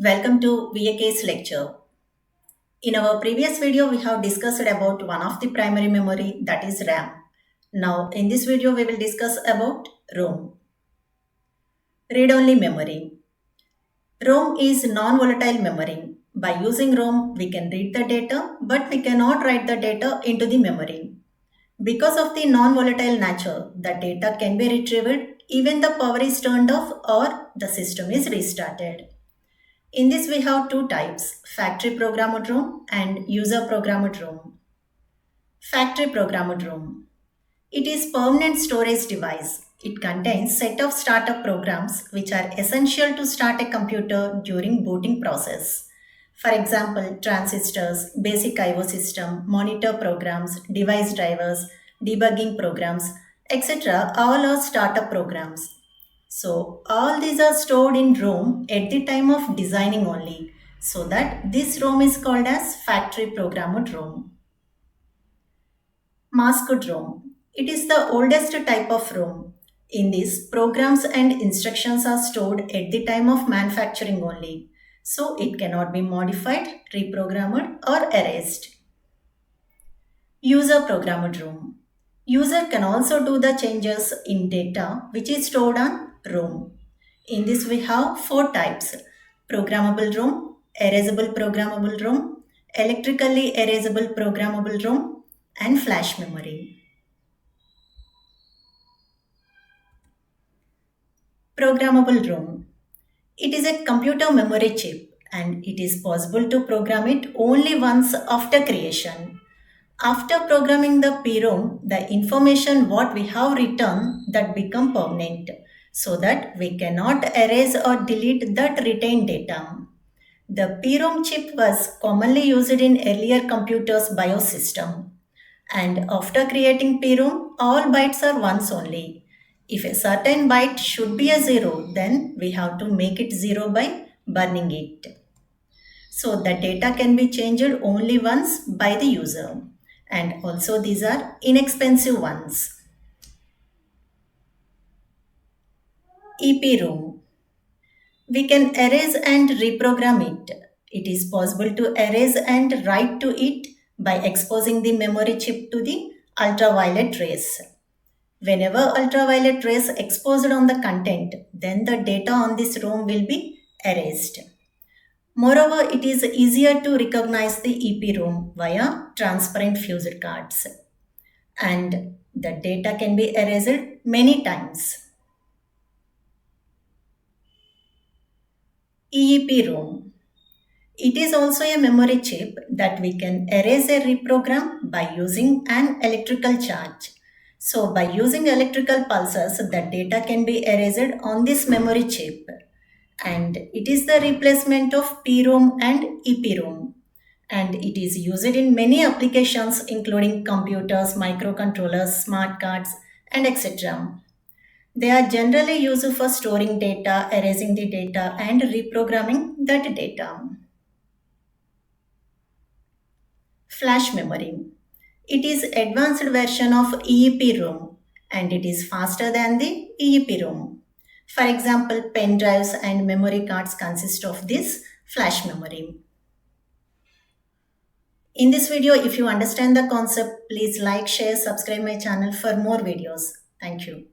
Welcome to VAK's lecture. In our previous video, we have discussed about one of the primary memory, that is RAM. Now, in this video, we will discuss about ROM. Read-only memory. ROM is non-volatile memory. By using ROM, we can read the data, but we cannot write the data into the memory. Because of the non-volatile nature, the data can be retrieved even the power is turned off or the system is restarted. In this, we have two types, factory programmed ROM and user programmed ROM. Factory programmed ROM. It is permanent storage device. It contains set of startup programs which are essential to start a computer during booting process. For example, transistors, basic I/O system, monitor programs, device drivers, debugging programs, etc. all are startup programs. So all these are stored in ROM at the time of designing only. So that this ROM is called as factory programmed ROM. Masked ROM. It is the oldest type of ROM. In this, programs and instructions are stored at the time of manufacturing only. So it cannot be modified, reprogrammed or erased. User programmed ROM. User can also do the changes in data which is stored on ROM. In this we have four types: programmable ROM, erasable programmable ROM, electrically erasable programmable ROM, and flash memory. Programmable ROM. It is a computer memory chip and it is possible to program it only once after creation. After programming the PROM, the information what we have written that become permanent, so that we cannot erase or delete that retained data. The PROM chip was commonly used in earlier computers' BIOS system. And after creating PROM, all bytes are ones only. If a certain byte should be a 0, then we have to make it 0 by burning it. So the data can be changed only once by the user. And also these are inexpensive ones. EPROM. We can erase and reprogram it. It is possible to erase and write to it by exposing the memory chip to the ultraviolet rays. Whenever ultraviolet rays exposed on the content, then the data on this ROM will be erased. Moreover, it is easier to recognize the EPROM via transparent fused cards. And the data can be erased many times. EEPROM. It is also a memory chip that we can erase a reprogram by using an electrical charge. So by using electrical pulses, the data can be erased on this memory chip. And it is the replacement of PROM and EPROM. And it is used in many applications including computers, microcontrollers, smart cards, and etc. They are generally used for storing data, erasing the data, and reprogramming that data. Flash memory. It is advanced version of EEPROM and it is faster than the EEPROM. For example, pen drives and memory cards consist of this flash memory. In this video, if you understand the concept, please like, share, subscribe my channel for more videos. Thank you.